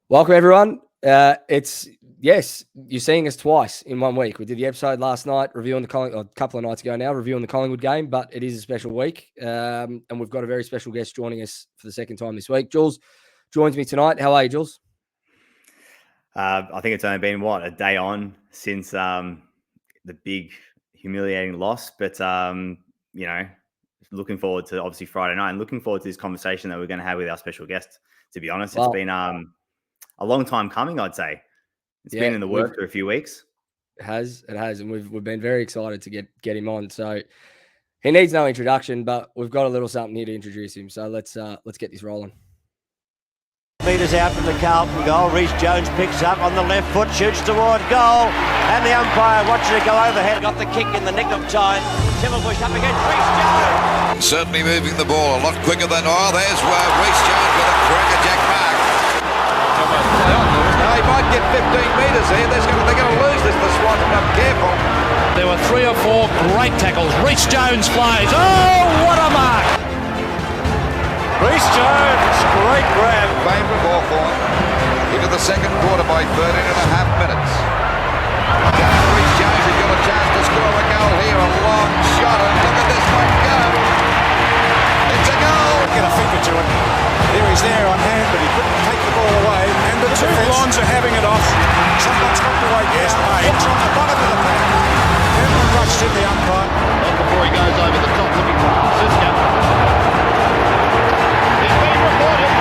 Welcome, everyone. Yes, you're seeing us twice in 1 week. We did the episode last night, reviewing a couple of nights ago now, reviewing the Collingwood game, but it is a special week. And we've got a very special guest joining us for the second time this week. Jules joins me tonight. How are you, Jules? I think it's only been, a day on since the big humiliating loss. But, looking forward to obviously Friday night and looking forward to this conversation that we're going to have with our special guest, to be honest. It's been a long time coming, I'd say. It's been in the works for a few weeks. It has, and we've been very excited to get him on. So he needs no introduction, but we've got a little something here to introduce him. So let's get this rolling. Metres out from the Carlton goal. Rhys-Jones picks up on the left foot, shoots toward goal, and the umpire watches it go overhead. Got the kick in the nick of time. Timberbush up against Rhys-Jones. Certainly moving the ball a lot quicker than. There's where Rhys-Jones with a crackerjack mark. No, he might get 15 metres here. They're going to lose this. The Swans are not careful. There were 3 or 4 great tackles. Rhys-Jones flies. Oh, what a mark! Rhys-Jones, great grab. Favourite Hawthorn into the second quarter by 13.5 minutes. Rhys-Jones has got a chance to score a goal here. A long shot, and look at this one go. It's a goal. Get a finger to it. There he's there on hand, but he couldn't take the ball away. And the two blondes are having it off. Someone's got away. Yes, it's on the bottom of the pack. Everyone rushed in the umpire. Not before he goes over the top looking for Francisco. He's been reported.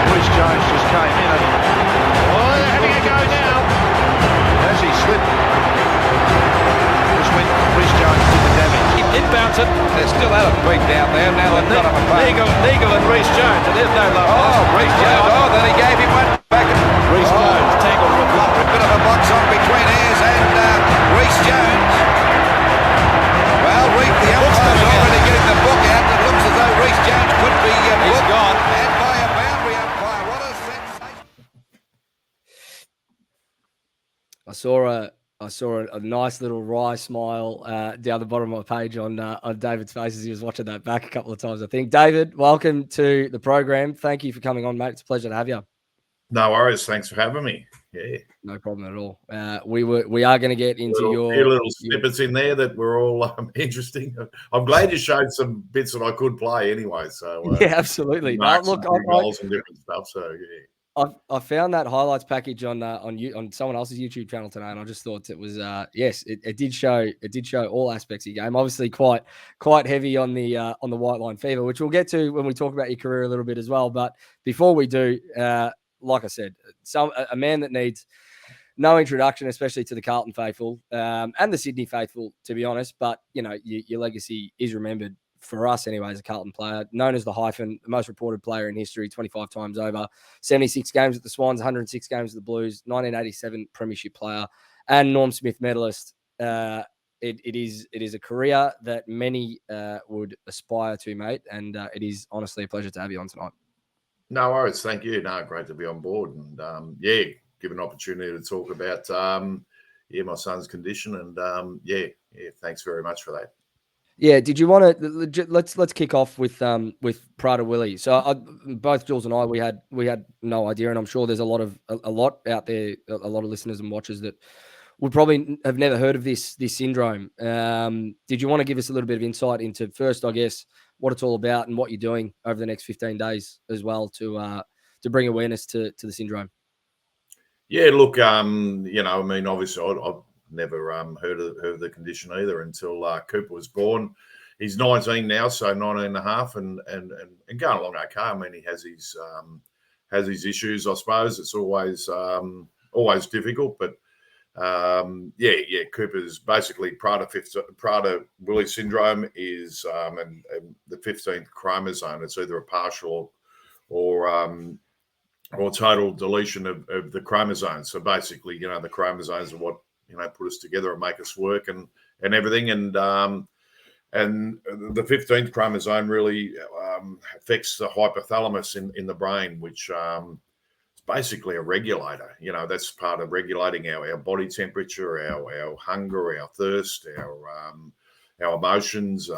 Rhys-Jones just came in and They're having a go now. as he slipped, just went Rhys-Jones did the damage. He did bounce it. They're still at it beat down there. Now they've got him a back. Neagle and Rhys-Jones, and there's no love. Rhys-Jones. Then he gave him one back. Rhys-Jones tangled with Love. A bit of a box on between Ayres and Rhys-Jones. Well, the umpire's already getting the book out. It looks as though Rhys-Jones could be booked. gone. And by a boundary umpire. What a sensation. I saw a nice little wry smile down the bottom of my page on David's face as he was watching that back a couple of times, I think. David, welcome to the program. Thank you for coming on, mate. It's a pleasure to have you. No worries. Thanks for having me. Yeah. No problem at all. We are going to get into your little snippets in there that were all interesting. I'm glad you showed some bits that I could play anyway. So yeah, absolutely. Look, goals and different stuff. So yeah. I found that highlights package on someone else's YouTube channel today, and I just thought it was it did show all aspects of your game. Obviously, quite heavy on the white line fever, which we'll get to when we talk about your career a little bit as well. But before we do, like I said, a man that needs no introduction, especially to the Carlton faithful and the Sydney faithful, to be honest. But your legacy is remembered, for us anyway, as a Carlton player, known as the Hyphen, the most reported player in history, 25 times over, 76 games at the Swans, 106 games at the Blues, 1987 Premiership player, and Norm Smith medalist. It is a career that many would aspire to, mate, and it is honestly a pleasure to have you on tonight. No worries. Thank you. No, great to be on board, and give an opportunity to talk about my son's condition, and thanks very much for that. Yeah, did you want to let's kick off with Prader-Willi? So both Jules and I, we had no idea, and I'm sure there's a lot out there, a lot of listeners and watchers that would probably have never heard of this syndrome. Did you want to give us a little bit of insight into, first, I guess, what it's all about and what you're doing over the next 15 days as well to bring awareness to the syndrome? Yeah, look, obviously I've never heard of the condition either until Cooper was born. He's 19 now, so 19 and a half, and going along okay. I mean, he has his issues, I suppose. It's always difficult, but Cooper's basically Prader-Willi Syndrome is and the 15th chromosome. It's either a partial or total deletion of the chromosomes. So basically, the chromosomes are what put us together and make us work and everything. And the 15th chromosome really affects the hypothalamus in the brain, which is basically a regulator. That's part of regulating our body temperature, our hunger, our thirst, our emotions.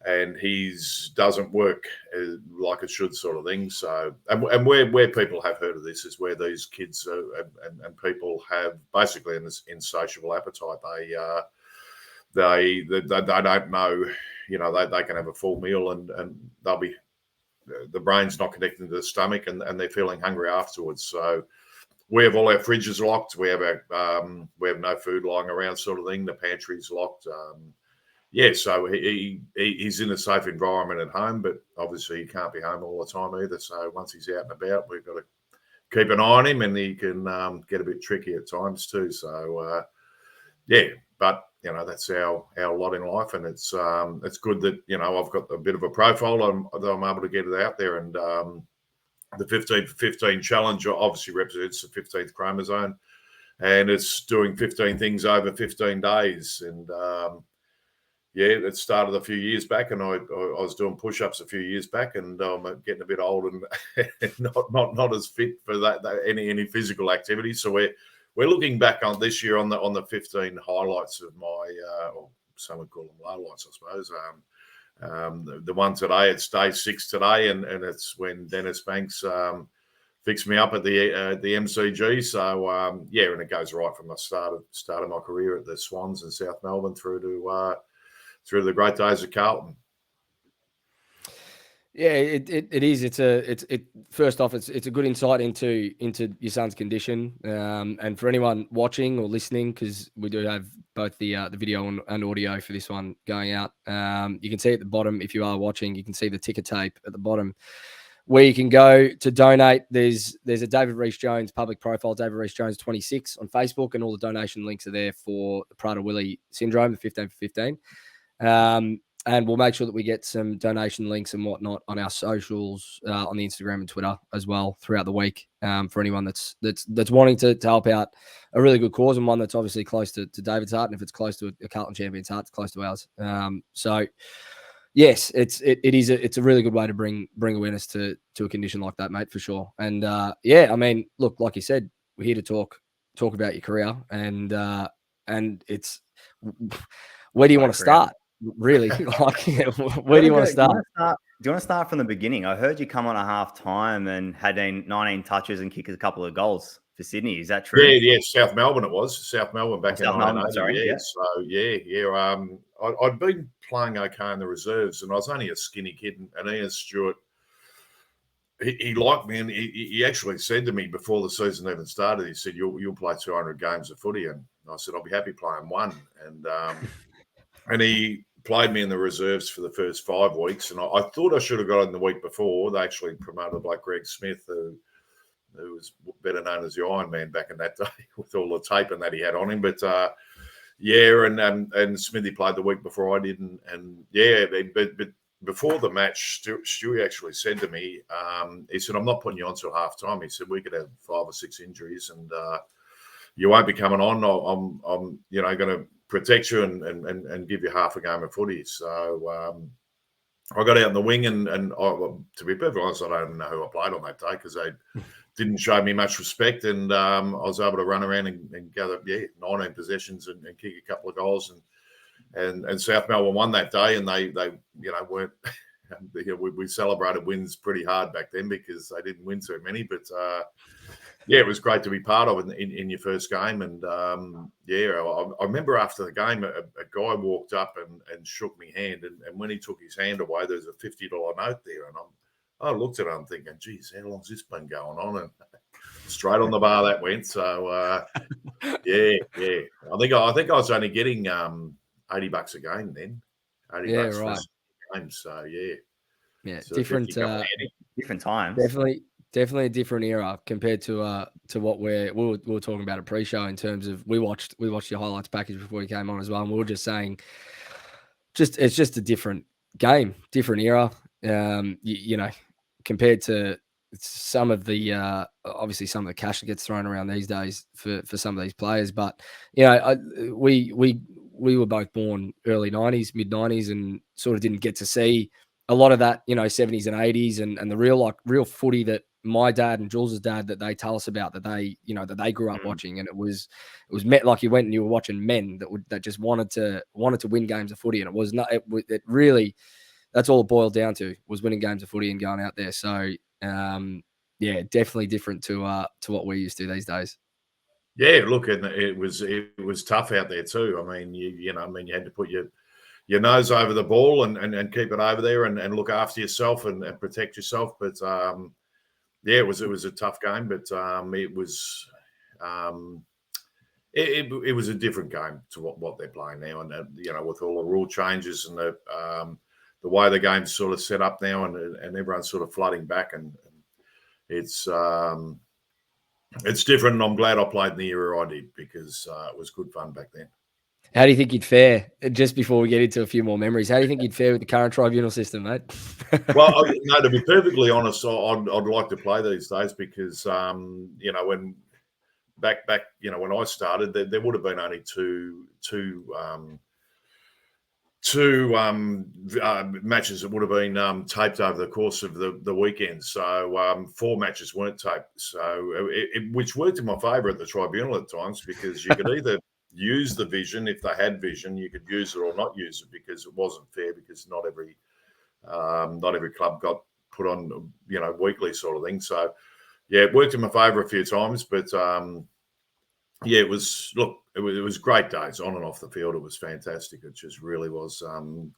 and he's doesn't work like it should, sort of thing. So, and where people have heard of this is where these kids and people have basically an insatiable appetite. They don't know, they can have a full meal and they'll be, the brain's not connecting to the stomach, and they're feeling hungry afterwards. So we have all our fridges locked. We have no food lying around, sort of thing. The pantry's locked. So he's in a safe environment at home, but obviously he can't be home all the time either. So once he's out and about, we've got to keep an eye on him, and he can get a bit tricky at times too. So but that's our lot in life, and it's good that I've got a bit of a profile that I'm able to get it out there, and the 15 for 15 challenge obviously represents the 15th chromosome, and it's doing 15 things over 15 days, and it started a few years back, and I was doing push-ups a few years back, and I'm getting a bit old and not as fit for that any physical activity. So we're looking back on this year on the 15 highlights of my, or some would call them lowlights, I suppose. The one today, it's day 6 today, and it's when Dennis Banks fixed me up at the MCG. So and it goes right from the start of my career at the Swans in South Melbourne through to the great days of Carlton. Yeah, it is. First off, it's a good insight into your son's condition, and for anyone watching or listening, because we do have both the video and audio for this one going out. You can see at the bottom, if you are watching, you can see the ticker tape at the bottom where you can go to donate. There's a David Rhys-Jones public profile, David Rhys-Jones 26 on Facebook, and all the donation links are there for the Prader-Willi Syndrome, the 15 for 15. And we'll make sure that we get some donation links and whatnot on our socials, on the Instagram and Twitter as well throughout the week, for anyone that's wanting to help out a really good cause, and one that's obviously close to David's heart. And if it's close to a Carlton champion's heart, it's close to ours. So yes, it's a really good way to bring awareness to a condition like that, mate, for sure. And I mean, look, like you said, we're here to talk about your career, and it's where do you want to start? Really, where do you want to start? Do you want to start from the beginning? I heard you come on a half time and had 19 touches and kicked a couple of goals for Sydney. Is that true? Yeah. South Melbourne it was. South Melbourne back in 1980. So I'd been playing okay in the reserves, and I was only a skinny kid, and Ian Stewart, he liked me, and he actually said to me before the season even started, he said, you'll play 200 games of footy. And I said, I'll be happy playing one. And he played me in the reserves for the first 5 weeks, and I thought I should have got in the week before. They actually promoted like Greg Smith, who was better known as the Iron Man back in that day, with all the taping that he had on him. But and Smithy played the week before I did, but before the match, Stewie actually said to me, he said, "I'm not putting you on till half time." He said, "We could have 5 or 6 injuries, and you won't be coming on. I'm going to protect you and give you half a game of footy." So I got out in the wing, and to be perfectly honest, I don't know who I played on that day, because they didn't show me much respect, and I was able to run around and gather 19 possessions and kick a couple of goals, and South Melbourne won that day, and they weren't. We celebrated wins pretty hard back then because they didn't win so many, but. It was great to be part of in your first game. And, I remember after the game, a guy walked up and shook me hand. And when he took his hand away, there's a $50 note there. And I looked at it, I'm thinking, geez, how long's this been going on? And straight on the bar that went. So, I think I was only getting $80 a game then. $80 right. For game. So, So different times. Definitely a different era compared to what we were talking about at pre-show, in terms of we watched your highlights package before you came on as well, and we were just saying, it's just a different game, different era. Compared to some of the obviously some of the cash that gets thrown around these days for some of these players, but we were both born early 90s, mid 90s, and sort of didn't get to see a lot of that, 70s and 80s and the real footy that my dad and Jules's dad, that they tell us about, that they grew up watching. And it was met like you went and you were watching men that just wanted to win games of footy. And it was not, it really, that's all it boiled down to, was winning games of footy and going out there. So yeah, definitely different to what we're used to these days. Yeah, look, and it was tough out there too. I mean, you had to put your nose over the ball and keep it over there and look after yourself and protect yourself. But yeah, it was a tough game, but it was it was a different game to what they're playing now, and with all the rule changes and the way the game's sort of set up now, and everyone's sort of flooding back, and it's different. And I'm glad I played in the era I did, because it was good fun back then. How do you think you'd fare, just before we get into a few more memories, how do you think you'd fare with the current tribunal system, mate? Well, no, to be perfectly honest, I'd like to play these days, because, when back, when I started, there would have been only two matches that would have been taped over the course of the weekend. So 4 matches weren't taped, so which worked in my favour at the tribunal at times, because you could either use the vision. If they had vision, you could use it or not use it, because it wasn't fair, because not every club got put on weekly sort of thing. So yeah, it worked in my favour a few times, but yeah, it was great days on and off the field. It was fantastic. It just really was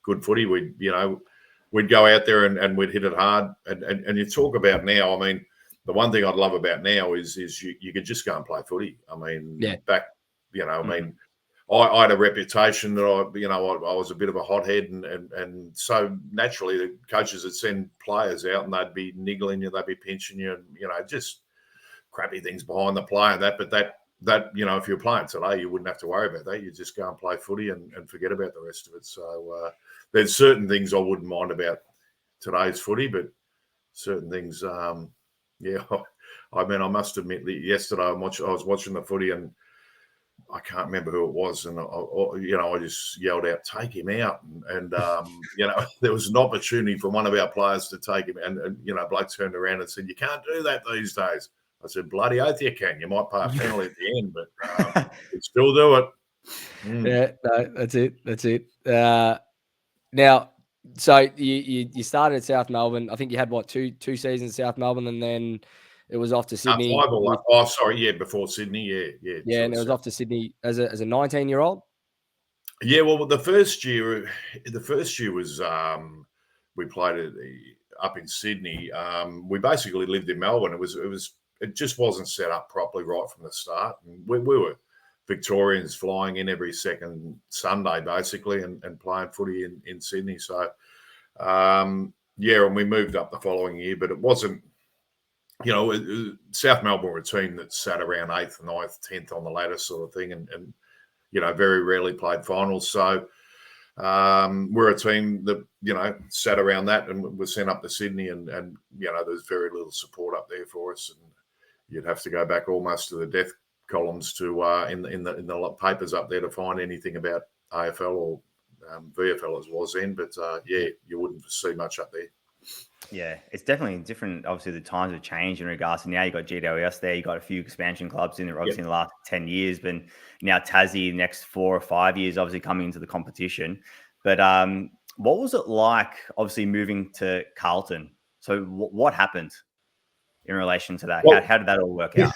good footy. We'd go out there and we'd hit it hard. And you talk about now, I mean, the one thing I'd love about now is you could just go and play footy. I mean, back, I mean, I had a reputation that I was a bit of a hothead, and so naturally the coaches would send players out and they'd be niggling you, they'd be pinching you, and just crappy things behind the play and that. But that if you're playing today, you wouldn't have to worry about that. You just go and play footy and forget about the rest of it. So there's certain things I wouldn't mind about today's footy, but certain things, yeah. I mean, I must admit that yesterday I was watching the footy, and I can't remember who it was, and I just yelled out, "Take him out!" And there was an opportunity for one of our players to take him, and Blake turned around and said, "You can't do that these days." I said, "Bloody oath you can. You might pay a penalty at the end, but you still do it." Yeah, no, that's it. Now, so you started at South Melbourne. I think you had two seasons at South Melbourne, and then it was off to Sydney. Before Sydney, yeah. Yeah, and it was off to Sydney as a 19-year-old. Yeah, well, the first year was we played it up in Sydney. We basically lived in Melbourne. It just wasn't set up properly right from the start. And we were Victorians flying in every second Sunday, basically, and playing footy in Sydney. So, and we moved up the following year, but it wasn't, South Melbourne were a team that sat around 8th, 9th, 10th on the ladder sort of thing, and very rarely played finals. So we're a team that, sat around that and was sent up to Sydney, and there's very little support up there for us. And you'd have to go back almost to the death columns to in the papers up there to find anything about AFL or VFL as was then. But you wouldn't see much up there. Yeah, it's definitely different. Obviously, the times have changed in regards to now. You got GWS there. You got a few expansion clubs in there, obviously, in the last 10 years. But now Tassie, next 4 or 5 years, obviously coming into the competition. But what was it like, obviously, moving to Carlton? So what happened in relation to that? Well, how did that all work out?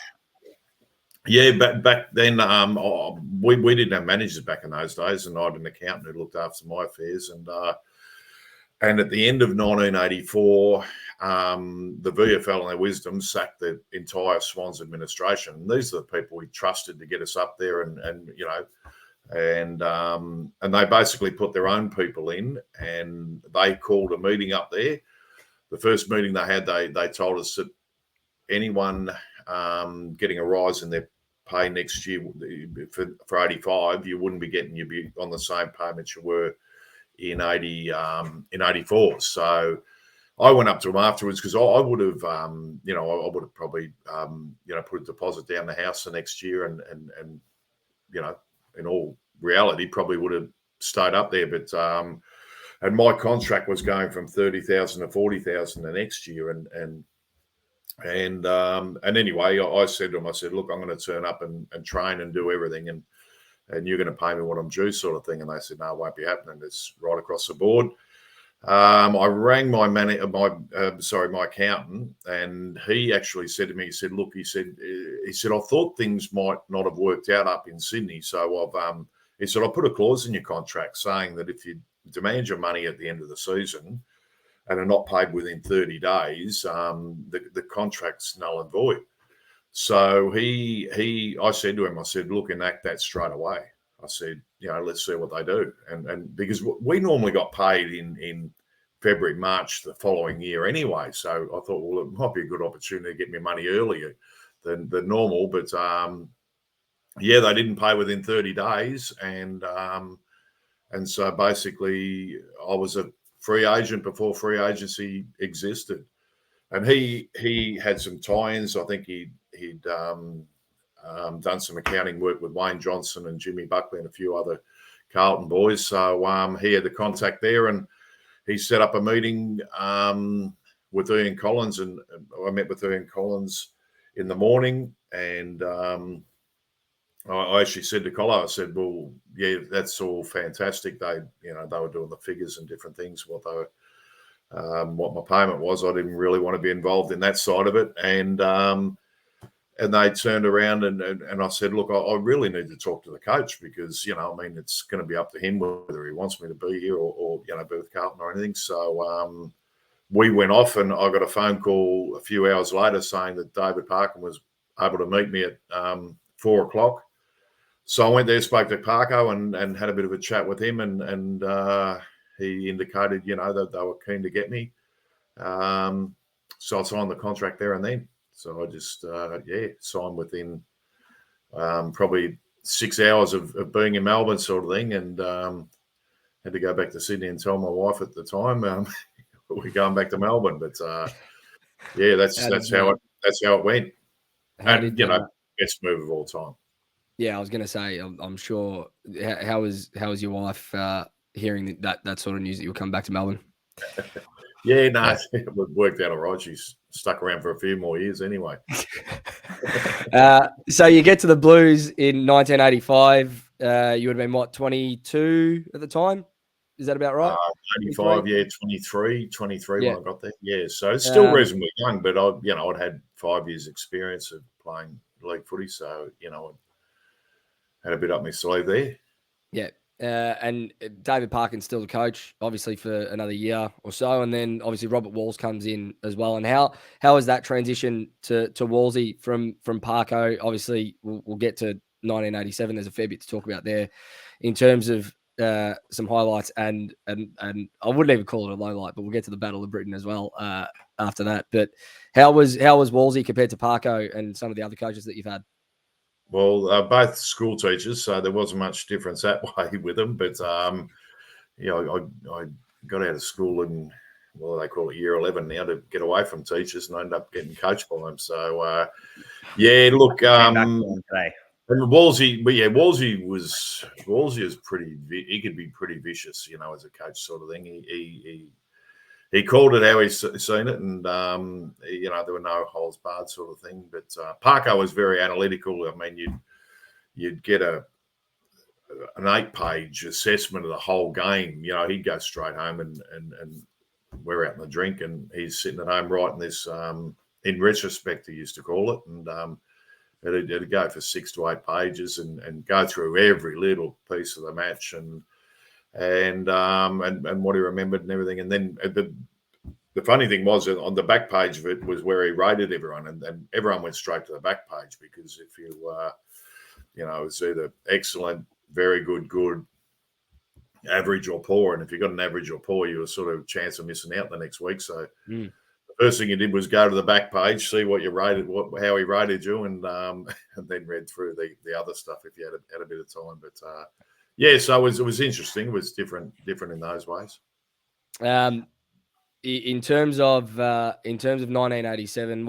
Yeah, back then, we didn't have managers back in those days, and I had an accountant who looked after my affairs. And at the end of 1984, the VFL, in their wisdom, sacked the entire Swans administration. And these are the people we trusted to get us up there, and they basically put their own people in, and they called a meeting up there. The first meeting they had, they told us that anyone getting a rise in their pay next year for 85, you wouldn't be getting, you'd be on the same payments you were in 84. So I went up to them afterwards, because I would have, I would have probably, put a deposit down the house the next year, and in all reality, probably would have stayed up there. But and my contract was going from 30,000 to 40,000 the next year, and anyway, I said to him, I said, "Look, I'm going to turn up and train and do everything, and you're going to pay me what I'm due," sort of thing. And they said, "No, it won't be happening. It's right across the board." I rang my my accountant, and he actually said to me, he said, "Look," he said, "I thought things might not have worked out up in Sydney, so he said, I'll put a clause in your contract saying that if you demand your money at the end of the season and are not paid within 30 days, the contract's null and void." So I said to him, I said, "Look, enact that straight away." I said, let's see what they do. And because we normally got paid in February, March the following year anyway. So I thought, well, it might be a good opportunity to get me money earlier than normal. But they didn't pay within 30 days. And so basically I was a free agent before free agency existed. And he had some tie-ins. I think he'd done some accounting work with Wayne Johnson and Jimmy Buckley and a few other Carlton boys. So he had the contact there, and he set up a meeting with Ian Collins, and I met with Ian Collins in the morning. And I actually said to Collo, I said, "Well, yeah, that's all fantastic." They were doing the figures and different things, what my payment was. I didn't really want to be involved in that side of it, and they turned around and I said, "Look, I really need to talk to the coach because, it's going to be up to him whether he wants me to be here or be with Carlton or anything." So we went off, and I got a phone call a few hours later saying that David Parkin was able to meet me at 4 o'clock. So I went there, spoke to Parko and had a bit of a chat with him, and he indicated, that they were keen to get me. So I signed the contract there and then. So I just, signed within probably 6 hours of being in Melbourne, sort of thing, and had to go back to Sydney and tell my wife at the time we're going back to Melbourne. But that's how it went. And best move of all time. Yeah, I was going to say, I'm sure. How was your wife hearing that sort of news that you'll come back to Melbourne? It worked out all right. She's stuck around for a few more years anyway. So you get to the Blues in 1985. You would have been, what, 22 at the time? Is that about right? 85, 23 when I got there. Yeah, so it's still reasonably young, but I'd had 5 years experience of playing league footy, so, I had a bit up my sleeve there. Yeah. And David Parkin's still the coach, obviously, for another year or so. And then obviously Robert Walls comes in as well. And how is that transition to Wallsy from Parko? Obviously, we'll get to 1987. There's a fair bit to talk about there in terms of some highlights and I wouldn't even call it a low light, but we'll get to the Battle of Britain as well after that. But how was Wallsy compared to Parko and some of the other coaches that you've had? Well, both school teachers, so there wasn't much difference that way with them. But, I got out of school in, they call it year 11 now, to get away from teachers, and I ended up getting coached by them. So, look, and Wallsy is pretty, he could be pretty vicious, as a coach sort of thing. He called it how he's seen it, and, there were no holes barred sort of thing. But Parko was very analytical. I mean, you'd get an 8-page assessment of the whole game. He'd go straight home and we're out in the drink, and he's sitting at home writing this, in retrospect, he used to call it. And it'd go for 6 to 8 pages and go through every little piece of the match and what he remembered and everything. And then the funny thing was, on the back page of it was where he rated everyone, and everyone went straight to the back page, because if you it was either excellent, very good, average, or poor. And if you got an average or poor, you were sort of a chance of missing out the next week. So the first thing you did was go to the back page, see what you rated, how he rated you, and then read through the other stuff if you had a bit of time. But so it was interesting. It was different in those ways. In terms of 1987,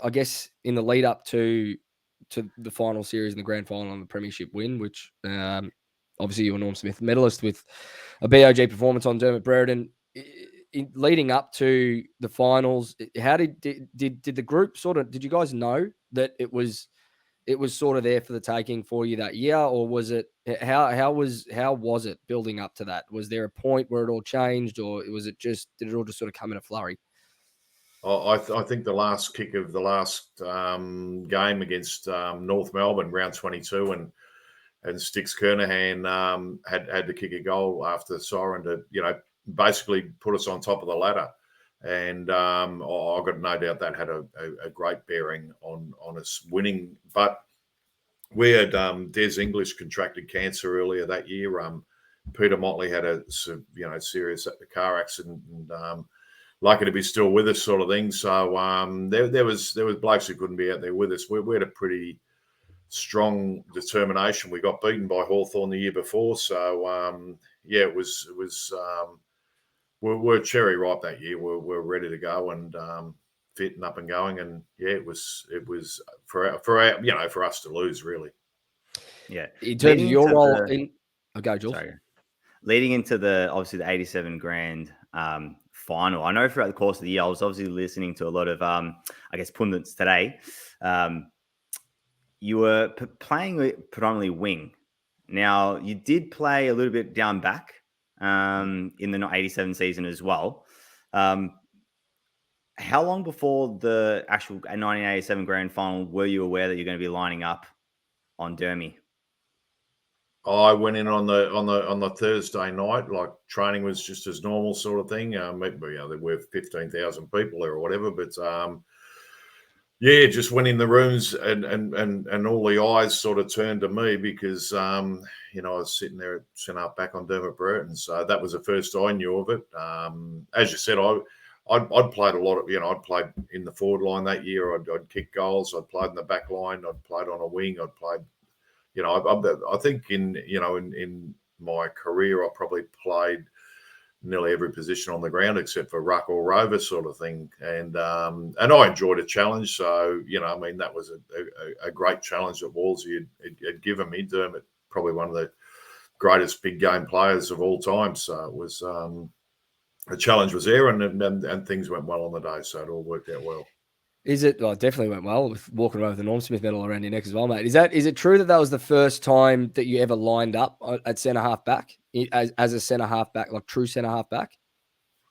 I guess in the lead up to the final series and the grand final and the premiership win, which obviously you were Norm Smith medalist with a BOG performance on Dermot Brereton. Leading up to the finals, how did the group did you guys know that it was it was sort of there for the taking for you that year, or was it how was it building up to that? Was there a point where it all changed, or was it just did it all just sort of come in a flurry? I think the last kick of the last game against North Melbourne, round 22, and Sticks Kernahan had to kick a goal after the siren to, basically put us on top of the ladder. And I've got no doubt that had a great bearing on us winning. But we had Des English contracted cancer earlier that year. Peter Motley had a serious car accident, and lucky to be still with us, sort of thing. So there was blokes who couldn't be out there with us. We had a pretty strong determination. We got beaten by Hawthorn the year before, so it was. We're cherry ripe that year. We're ready to go and fit and up and going. And it was for us to lose, really. Yeah. In terms of your role Jules. Sorry. Leading into obviously the 87 grand final. I know throughout the course of the year, I was obviously listening to a lot of pundits today. You were playing predominantly wing. Now you did play a little bit down back. In the 87 season as well. How long before the actual 1987 grand final were you aware that you're going to be lining up on Dermy? I went in on the Thursday night, like training was just as normal sort of thing. There were 15,000 people there or whatever, but just went in the rooms and all the eyes sort of turned to me because I was sitting there at centre back on Dermot Brereton, so that was the first I knew of it. As you said, I'd played a lot of, I'd played in the forward line that year. I'd kicked goals. I'd played in the back line. I'd played on a wing. I'd played, I think in my career, I probably played nearly every position on the ground except for ruck or rover sort of thing. And I enjoyed a challenge. So, that was a great challenge that Wolsey had given me. Dermot, probably one of the greatest big game players of all time. So it was the challenge was there and things went well on the day. So it all worked out well. Is it? Well, it definitely went well with walking around with the Norm Smith medal around your neck as well, mate. Is it true that was the first time that you ever lined up at centre half back as a centre half back, like true centre half back?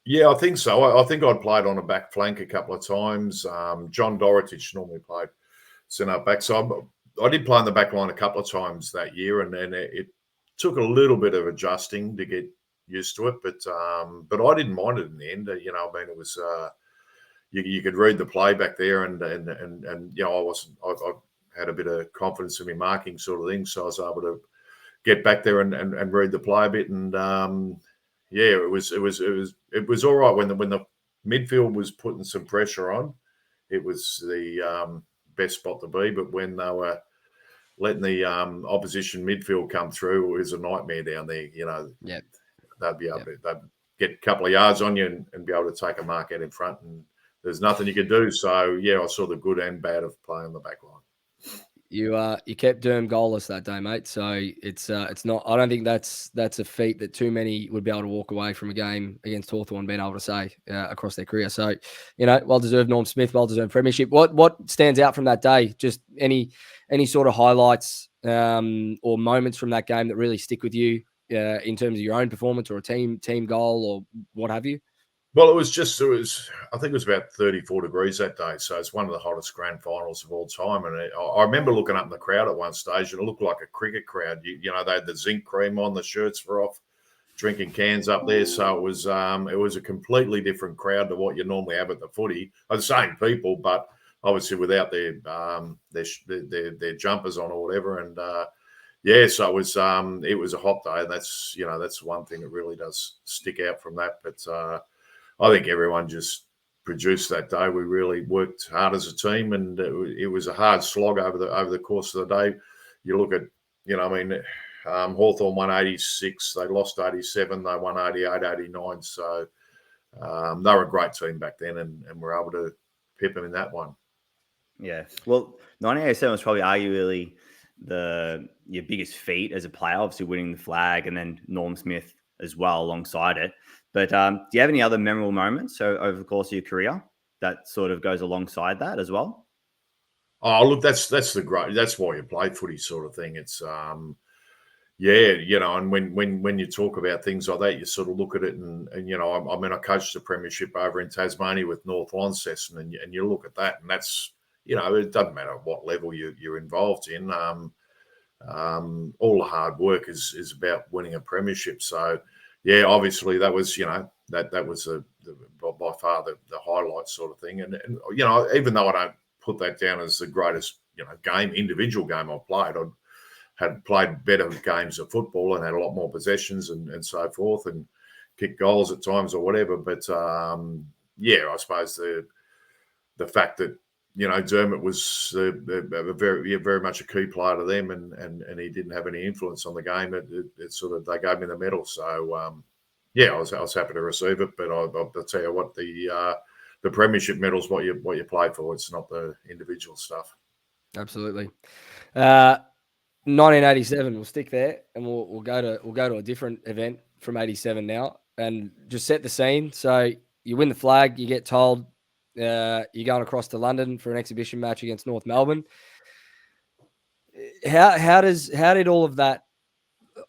Yeah, I think so. I think I'd played on a back flank a couple of times. John Dorotich normally played centre back, so I did play in the back line a couple of times that year, and then it took a little bit of adjusting to get used to it, but I didn't mind it in the end. It was. You could read the play back there, and I had a bit of confidence in my marking sort of thing, so I was able to get back there and read the play a bit, and it was all right when the midfield was putting some pressure on. It was the best spot to be, but when they were letting the opposition midfield come through, it was a nightmare down there. They'd be able to they'd get a couple of yards on you and be able to take a mark out in front, and there's nothing you could do. So, I saw the good and bad of playing on the back line. You kept Derm goalless that day, mate. So it's not. I don't think that's a feat that too many would be able to walk away from a game against Hawthorn being able to say across their career. So, well deserved Norm Smith, well deserved premiership. What stands out from that day? Just any sort of highlights or moments from that game that really stick with you in terms of your own performance or a team goal or what have you? Well, I think it was about 34 degrees that day. So it's one of the hottest grand finals of all time. And I remember looking up in the crowd at one stage and it looked like a cricket crowd. They had the zinc cream on, the shirts were off, drinking cans up there. So it was a completely different crowd to what you normally have at the footy. The same people, but obviously without their jumpers on or whatever. And so it was a hot day. And that's one thing that really does stick out from that. But I think everyone just produced that day. We really worked hard as a team, and it was a hard slog over the course of the day. You look at, Hawthorn won 86, they lost 87, they won 88, 89. So they were a great team back then, and were able to pip them in that one. Yeah, well, 1987 was probably arguably your biggest feat as a player, obviously winning the flag, and then Norm Smith as well alongside it. But do you have any other memorable moments over the course of your career that sort of goes alongside that as well? Oh, look, that's why you play footy, sort of thing. It's yeah, and when you talk about things like that, you sort of look at it and I mean, I coached the premiership over in Tasmania with North Launceston, and you look at that, and that's, it doesn't matter what level you're involved in. All the hard work is about winning a premiership. So, yeah, obviously that was, that was by far the highlight sort of thing. And even though I don't put that down as the greatest, individual game I've played, I had played better games of football and had a lot more possessions and so forth, and kicked goals at times or whatever. But yeah, I suppose the fact that Dermot was very much a key player to them, and he didn't have any influence on the game. It sort of, they gave me the medal. So yeah, I was happy to receive it. But I'll tell you what, the premiership medal's what you play for. It's not the individual stuff. Absolutely. 1987. We'll stick there, and we'll go to a different event from 87 now, and just set the scene. So you win the flag. You get told you're going across to London for an exhibition match against North Melbourne. How did all of that,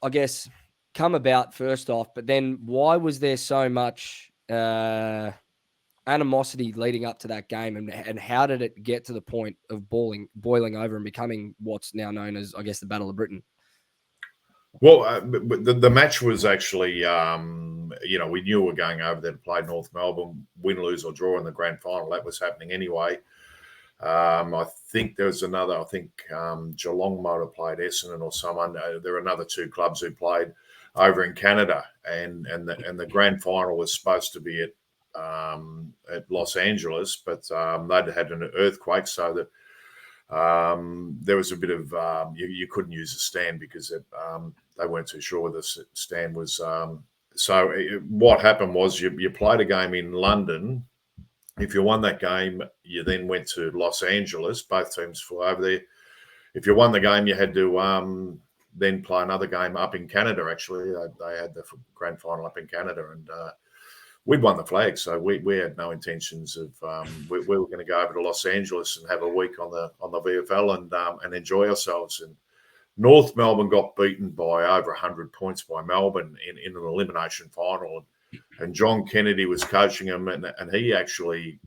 I guess, come about first off? But then why was there so much animosity leading up to that game, and how did it get to the point of boiling over and becoming what's now known as, I guess, the Battle of Britain? Well, the match was actually, we knew we were going over there to play North Melbourne, win, lose or draw in the grand final. That was happening anyway. I think there was another. I think Geelong might have played Essendon or someone. There were another two clubs who played over in Canada, and the grand final was supposed to be at Los Angeles, but they'd had an earthquake, so that there was a bit of you couldn't use the stand because they weren't too sure whether the stand was. So what happened was you played a game in London. If you won that game, you then went to Los Angeles. Both teams flew over there. If you won the game, you had to then play another game up in Canada. Actually, they had the grand final up in Canada, and we'd won the flag, so we had no intentions of. We were going to go over to Los Angeles and have a week on the VFL and enjoy ourselves. And North Melbourne got beaten by over 100 points by Melbourne in an elimination final, and John Kennedy was coaching them, and he actually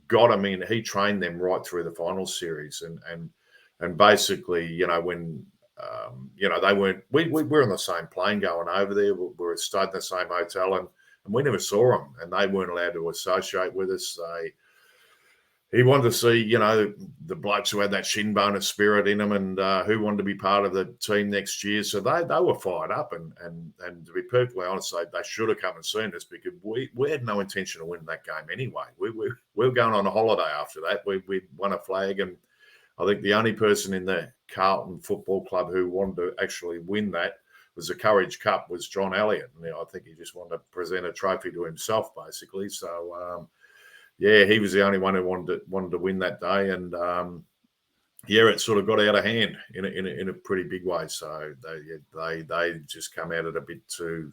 got them in. He trained them right through the final series, and basically, when they weren't. We were on the same plane going over there. We were stayed in the same hotel, and we never saw them, and they weren't allowed to associate with us. He wanted to see, the blokes who had that shin bone of spirit in them, and who wanted to be part of the team next year. So they were fired up, and to be perfectly honest, they should have come and seen us, because we had no intention of winning that game anyway. We were going on a holiday after that. We won a flag, and I think the only person in the Carlton Football Club who wanted to actually win that was the Courage Cup, was John Elliott. And I think he just wanted to present a trophy to himself, basically. So, yeah, he was the only one who wanted to win that day. And, yeah, it sort of got out of hand in a pretty big way. So they just come at it a bit too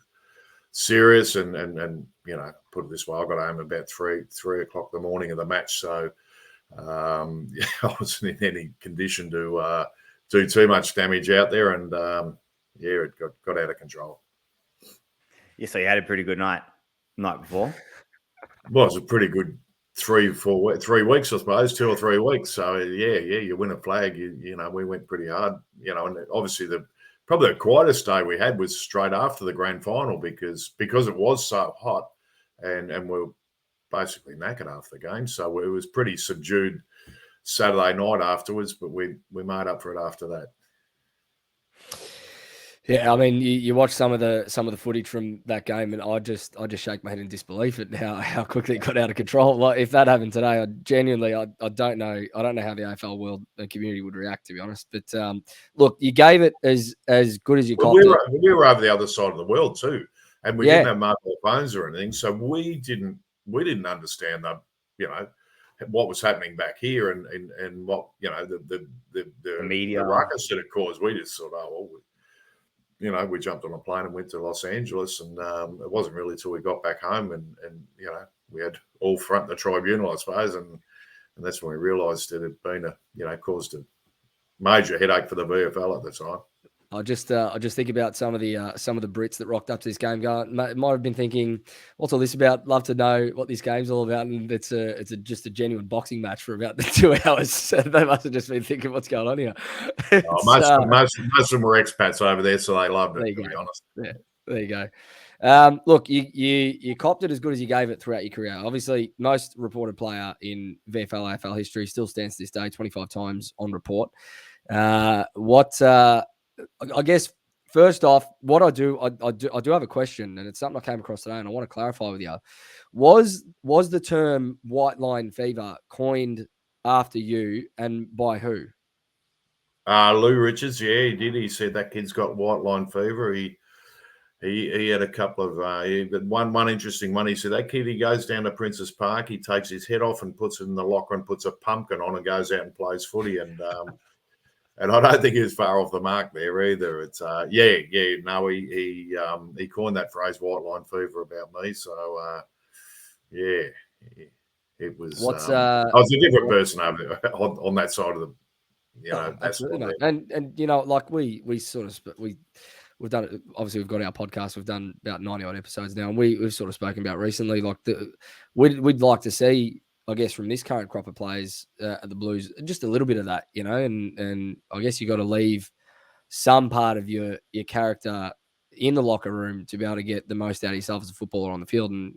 serious, and put it this way, I got home about 3 o'clock the morning of the match. So, yeah, I wasn't in any condition to do too much damage out there, and yeah, it got out of control. Yeah, so you had a pretty good night before. Well, it was a pretty good 3 weeks, I suppose, 2 or 3 weeks. So yeah, you win a flag. We went pretty hard. And obviously probably the quietest day we had was straight after the grand final, because it was so hot, and we were basically knackered after the game. So it was pretty subdued Saturday night afterwards, but we made up for it after that. Yeah, I mean, you watch some of the footage from that game, and I just shake my head in disbelief at how quickly it got out of control. Like, if that happened today, I don't know how the AFL world and community would react, to be honest. But look, you gave it as good as you could. We were over the other side of the world too, and we didn't have mobile phones or anything, so we didn't understand what was happening back here, and what the media, the ruckus that it caused. We just thought, we jumped on a plane and went to Los Angeles, and it wasn't really till we got back home, and we had all front the tribunal, I suppose, and And that's when we realised it had been caused a major headache for the VFL at the time. I just think about some of the Brits that rocked up to this game. Might have been thinking, what's all this about? Love to know what this game's all about. And it's just a genuine boxing match for about 2 hours. So they must have just been thinking, what's going on here? Most of them were expats over there, so they loved it. To be honest, yeah, there you go. Look, you copped it as good as you gave it throughout your career. Obviously, most reported player in VFL AFL history, still stands to this day 25 times on report. I guess first off, what I do have a question, and it's something I came across today, and I want to clarify with you. Was the term white line fever coined after you, and by who? Lou Richards, yeah, he did. He said that kid's got white line fever. He had a couple of one interesting one. He said that kid, he goes down to Princes Park, he takes his head off and puts it in the locker and puts a pumpkin on and goes out and plays footy. And I don't think he was far off the mark there either. It's he coined that phrase "white line fever" about me. So it was. I was a different person over there, on that side of the. Absolutely, mate. And like we've done it. Obviously, we've got our podcast. We've done about 90 odd episodes now, and we've sort of spoken about recently. Like we'd like to see, I guess, from this current crop of players at the Blues, just a little bit of that, and I guess you got to leave some part of your character in the locker room to be able to get the most out of yourself as a footballer on the field. And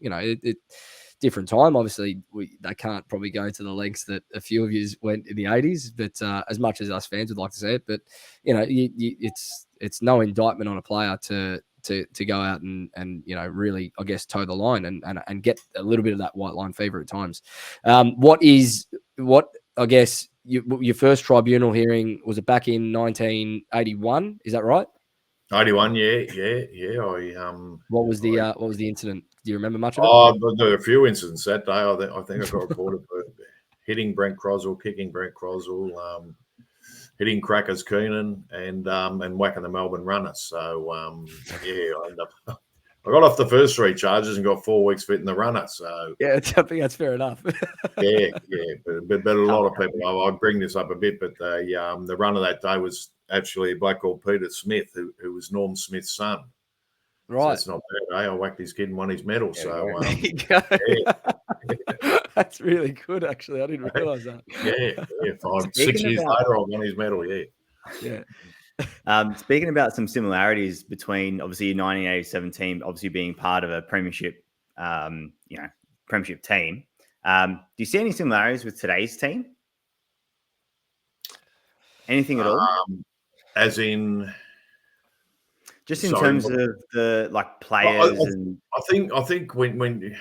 different time, obviously, they can't probably go to the lengths that a few of you went in the 80s, but as much as us fans would like to see it, but it's no indictment on a player to go out and really, I guess, toe the line and get a little bit of that white line fever at times. What I guess your first tribunal hearing, was it back in 1981? Is that right? 81, yeah. What was the incident? Do you remember much of it? There were a few incidents that day. I think I got reported for hitting Brent Croswell, kicking Brent Croswell, hitting Crackers Keenan, and whacking the Melbourne Runners. So I got off the first 3 charges and got 4 weeks fit in the runner. So yeah, I think that's fair enough. yeah, but a lot of people. I bring this up a bit, but the runner that day was actually a bloke called Peter Smith, who was Norm Smith's son. Right, so that's not bad. I whacked his kid and won his medal. That's really good. Actually, I didn't realise that. Yeah. 6 years later, I won his medal. Yeah. Speaking about some similarities between obviously your 1987 team, obviously being part of a premiership, premiership team. Do you see any similarities with today's team? Anything at all? As in, just in terms of the players. I think when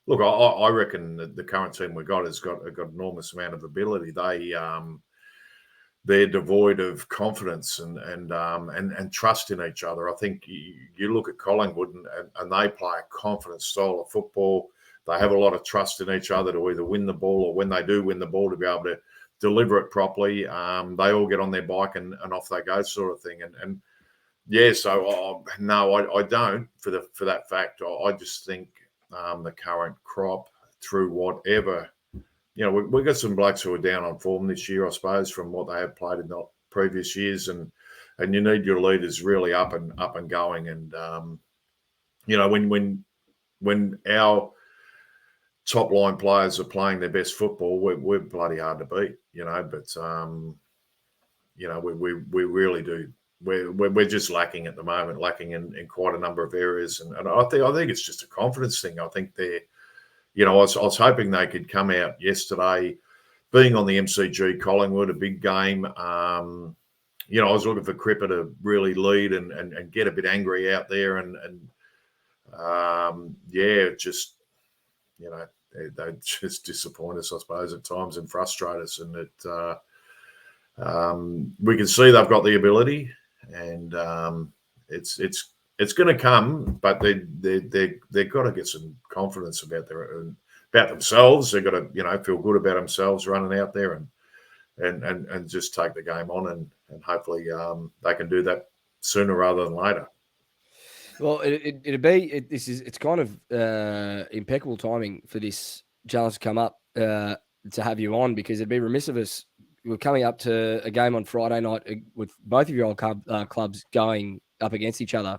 look, I reckon that the current team we got has got enormous amount of ability. They're devoid of confidence and trust in each other. I think you look at Collingwood and they play a confident style of football. They have a lot of trust in each other to either win the ball, or when they do win the ball, to be able to deliver it properly. They all get on their bike and off they go, sort of thing. And yeah, so no, I don't for that fact. I just think the current crop, through whatever, we've got some blokes who are down on form this year, I suppose, from what they have played in the previous years, and you need your leaders really up and going. And when our top line players are playing their best football, we're bloody hard to beat, But we really do. We're just lacking at the moment, lacking in quite a number of areas, and I think it's just a confidence thing. I think they're, I was hoping they could come out yesterday, being on the MCG Collingwood, a big game. I was looking for Cripper to really lead and get a bit angry out there, and just they just disappoint us, I suppose, at times, and frustrate us, and we can see they've got the ability. And it's going to come, but they've got to get some confidence about themselves. They've got to feel good about themselves running out there and just take the game on, and hopefully they can do that sooner rather than later. Well, it's kind of impeccable timing for this challenge to come up to have you on, because it'd be remiss of us. We're coming up to a game on Friday night with both of your old clubs going up against each other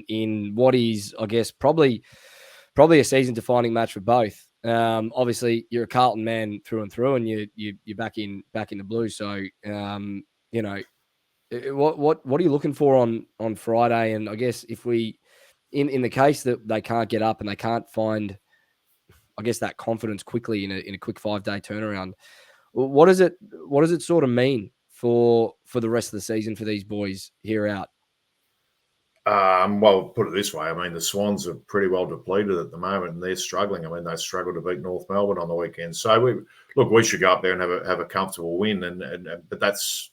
in what is, I guess, probably a season-defining match for both. Obviously, you're a Carlton man through and through, and you're back in the blue. So, you know, what are you looking for on Friday? And I guess if we, in the case that they can't get up and they can't find, I guess, that confidence quickly in a quick 5-day turnaround, what does it sort of mean for the rest of the season for these boys here out? Well, put it this way. I mean, the Swans are pretty well depleted at the moment, and they're struggling. I mean, they struggled to beat North Melbourne on the weekend. So we should go up there and have a comfortable win, but that's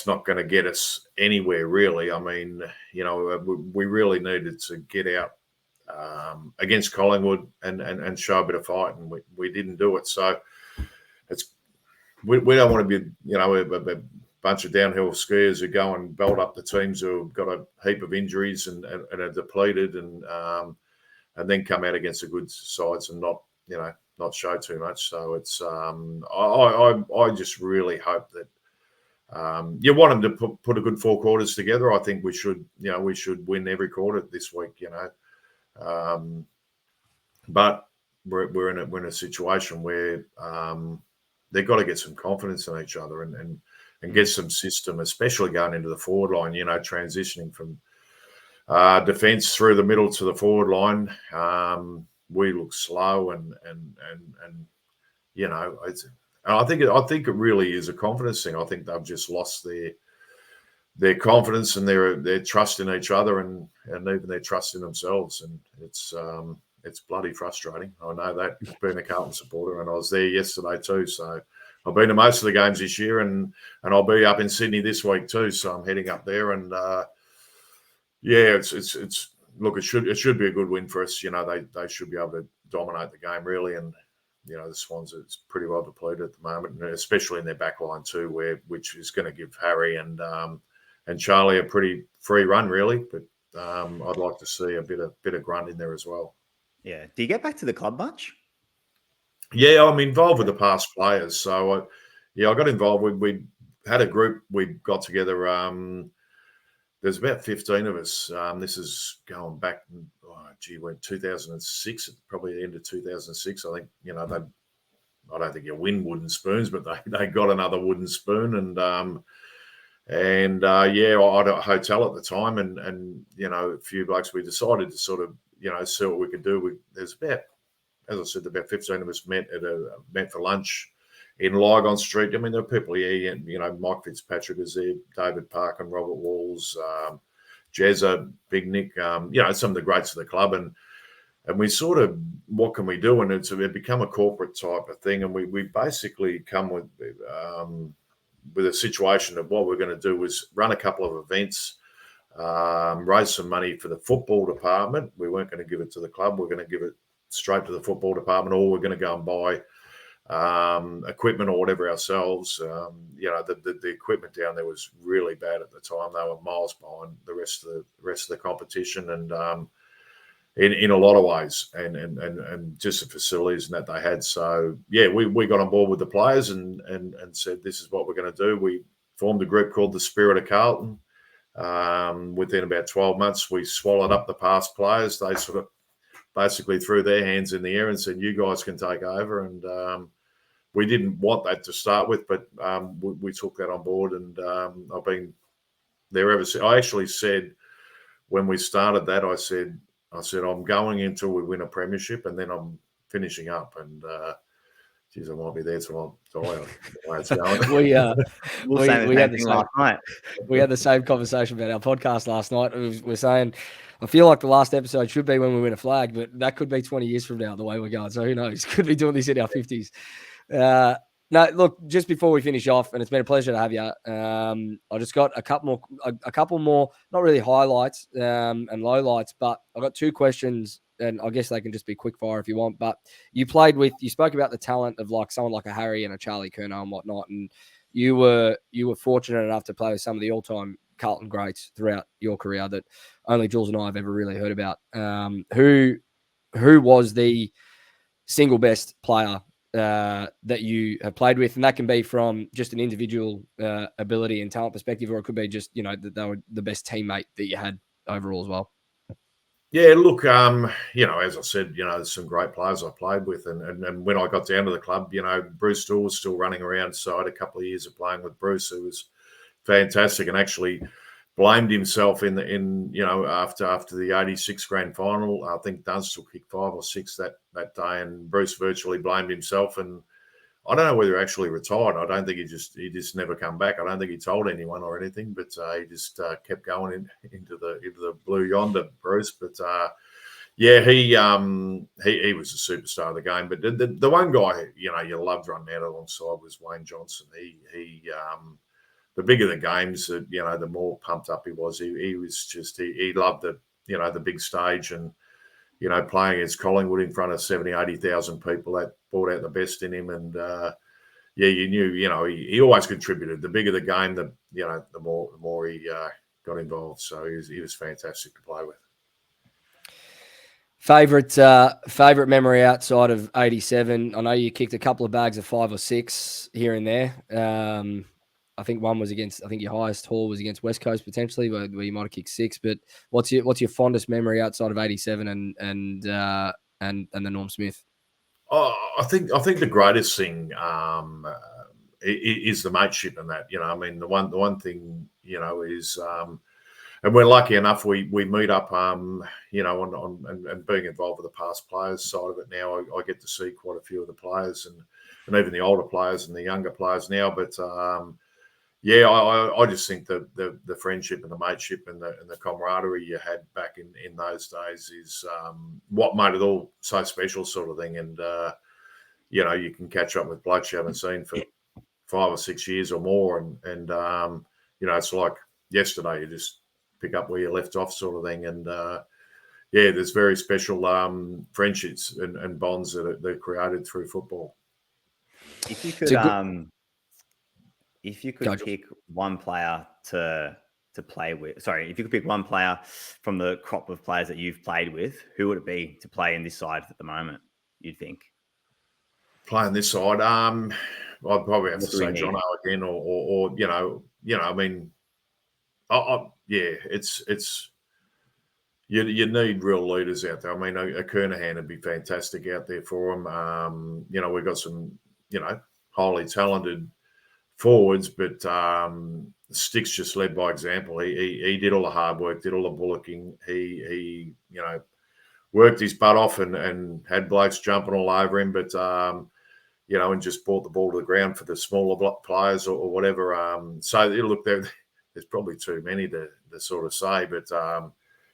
not going to get us anywhere, really. I mean, you know, we really needed to get out against Collingwood and show a bit of fight, and we didn't do it. So we don't want to be, you know, a bunch of downhill skiers who go and belt up the teams who have got a heap of injuries and are depleted, and then come out against the good sides and not show too much. So it's I just really hope that you want them to put a good 4 quarters together. I think we should win every quarter this week, you know. But we're in a situation where they've got to get some confidence in each other and get some system, especially going into the forward line, you know, transitioning from defence through the middle to the forward line. We look slow and you know, I think it really is a confidence thing. I think they've just lost their confidence and their trust in each other and even their trust in themselves. And it's bloody frustrating. I know that, being a Carlton supporter, and I was there yesterday too. So I've been to most of the games this year, and I'll be up in Sydney this week too. So I'm heading up there, and it's look, it should be a good win for us. You know, they should be able to dominate the game really, and you know the Swans are pretty well depleted at the moment, and especially in their back line too, which is going to give Harry and Charlie a pretty free run really. But I'd like to see a bit of grunt in there as well. Yeah. Do you get back to the club much? Yeah, I'm involved with the past players. So, I got involved. We had a group. We got together. There's about 15 of us. This is going back, when 2006, probably the end of 2006. I think, you know, I don't think you win wooden spoons, but they got another wooden spoon. And I had a hotel at the time. And you know, a few blokes, we decided to sort of, you know, see what we could do. There's about, as I said, about 15 of us met for lunch in Lygon Street. I mean, there were people here, you know, Mike Fitzpatrick was there, David Park and Robert Walls, Jezza, Big Nick, you know, some of the greats of the club. And we sort of, what can we do? And it become a corporate type of thing. And we basically come with a situation of what we're going to do was run a couple of events, raise some money for the football department. We weren't going to give it to the club. We're going to give it straight to the football department, or we're going to go and buy equipment or whatever ourselves. You know, the equipment down there was really bad at the time. They were miles behind the rest of the competition, and in a lot of ways, and just the facilities and that they had. So yeah, we got on board with the players and said, this is what we're going to do. We formed a group called the Spirit of Carlton. Within about 12 months, we swallowed up the past players. They sort of basically threw their hands in the air and said, you guys can take over. And we didn't want that to start with, but we took that on board, and I've been there ever since. I actually said, when we started that, I said, I'm going until we win a premiership, and then I'm finishing up. And geez, I might be there till I die. The way it's going. we had the same last night. We had the same conversation about our podcast last night. We're saying, I feel like the last episode should be when we win a flag, but that could be 20 years from now, the way we're going. So who knows? Could be doing this in our 50s. No, look, just before we finish off, and it's been a pleasure to have you. I just got a couple more, not really highlights and lowlights, but I've got 2 questions, and I guess they can just be quick fire if you want. But you spoke about the talent of like someone like a Harry and a Charlie Curnow and whatnot, and you were fortunate enough to play with some of the all-time Carlton greats throughout your career that only Jules and I have ever really heard about. Who was the single best player that you have played with, and that can be from just an individual ability and talent perspective, or it could be just that they were the best teammate that you had overall as well. Yeah, look, as I said, there's some great players I played with, and when I got down to the club, Bruce Stewart was still running around, so I had a couple of years of playing with Bruce, who was fantastic, and actually blamed himself after the '86 grand final. I think Dunstall kicked 5 or 6 that day, and Bruce virtually blamed himself. And I don't know whether he actually retired. I don't think he just never come back. I don't think he told anyone or anything, but he just kept going into the blue yonder, Bruce. But he was a superstar of the game. But the one guy you loved running out alongside was Wayne Johnson. He the bigger the games, the more pumped up he was. He was just he loved the big stage, and playing against Collingwood in front of 70, 80,000 people, that brought out the best in him. And you knew he always contributed. The bigger the game, the more he got involved. So he was fantastic to play with. Favorite memory outside of '87? I know you kicked a couple of bags of 5 or 6 here and there. I think one was against. I think your highest haul was against West Coast potentially, where you might have kicked 6. But what's your fondest memory outside of '87 and the Norm Smith? Oh, I think the greatest thing is the mateship and that. The one thing is, and we're lucky enough we meet up. On and being involved with the past players side of it now, I get to see quite a few of the players and even the older players and the younger players now, but. I just think the friendship and the mateship and the camaraderie you had back in those days is what made it all so special, sort of thing. And you can catch up with blokes you haven't seen for 5 or 6 years or more, and it's like yesterday. You just pick up where you left off, sort of thing. And there's very special friendships and bonds that are created through football. If you could pick one player to play with, if you could pick one player from the crop of players that you've played with, who would it be to play in this side at the moment, you'd think? Playing this side, I'd probably have to say Jono again, or it's you need real leaders out there. I mean, a Kernahan would be fantastic out there for him. We've got some, highly talented forwards, but Sticks just led by example. He did all the hard work, did all the bullocking. He worked his butt off and had blokes jumping all over him, but and just brought the ball to the ground for the smaller players or whatever. So look, there's probably too many to sort of say, but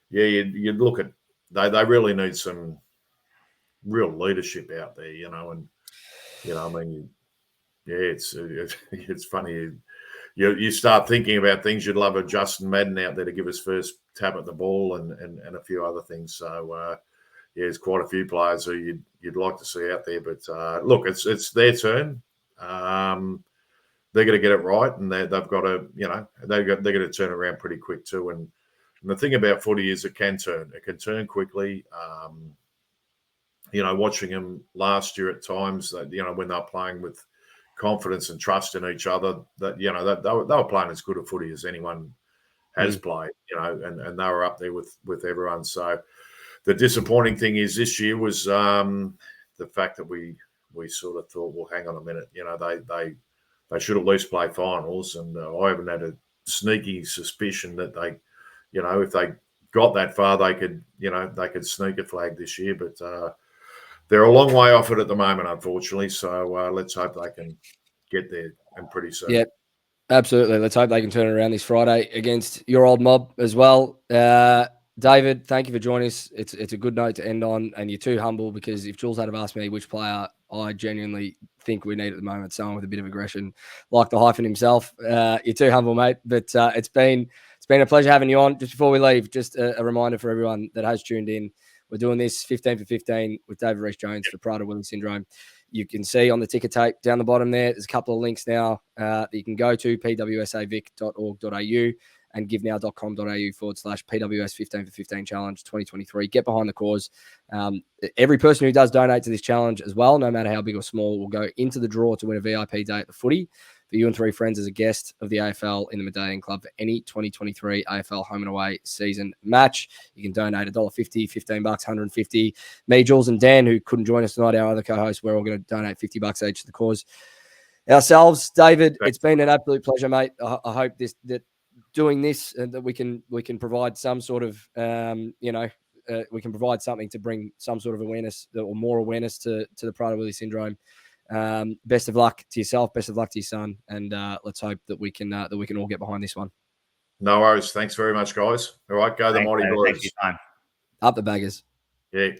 you'd look at they really need some real leadership out there, it's funny. You start thinking about things. You'd love a Justin Madden out there to give us first tap at the ball and a few other things. So there's quite a few players who you'd like to see out there. But look, it's their turn. They're going to get it right, and they've got to they're going to turn around pretty quick too. And the thing about footy is it can turn. It can turn quickly. Watching them last year at times, that when they're playing with confidence and trust in each other, that they were playing as good a footy as anyone has played, and they were up there with everyone. So the disappointing thing is this year was the fact that we sort of thought, well, hang on a minute, they should at least play finals, and I haven't had a sneaky suspicion that they, if they got that far, they could sneak a flag this year, but. They're a long way off it at the moment, unfortunately. So let's hope they can get there and pretty soon. Yeah, absolutely. Let's hope they can turn it around this Friday against your old mob as well. David, thank you for joining us. It's a good note to end on, and you're too humble, because if Jules had have asked me which player I genuinely think we need at the moment, someone with a bit of aggression, like the hyphen himself, you're too humble, mate. But it's been a pleasure having you on. Just before we leave, just a reminder for everyone that has tuned in. We're doing this 15 for 15 with David Rhys-Jones for Prader-Willi Syndrome. You can see on the ticker tape down the bottom there, there's a couple of links now that you can go to, pwsavic.org.au, and givenow.com.au/PWS 15 for 15 challenge 2023. Get behind the cause. Every person who does donate to this challenge as well, no matter how big or small, will go into the draw to win a VIP day at the footy for you and 3 friends as a guest of the AFL in the Medallion Club for any 2023 AFL home and away season match. You can donate $1.50, $15, $150. Me, Jules, and Dan, who couldn't join us tonight, our other co-hosts, we're all going to donate $50 each to the cause. Ourselves, David, it's been an absolute pleasure, mate. I hope that doing this and that we can provide some sort of we can provide something to bring some sort of awareness or more awareness to the Prader-Willi Syndrome. Best of luck to yourself. Best of luck to your son. And let's hope that we can all get behind this one. No worries. Thanks very much, guys. All right, go the Mighty Blues. Thanks for your time. Up the Baggers. Yeah.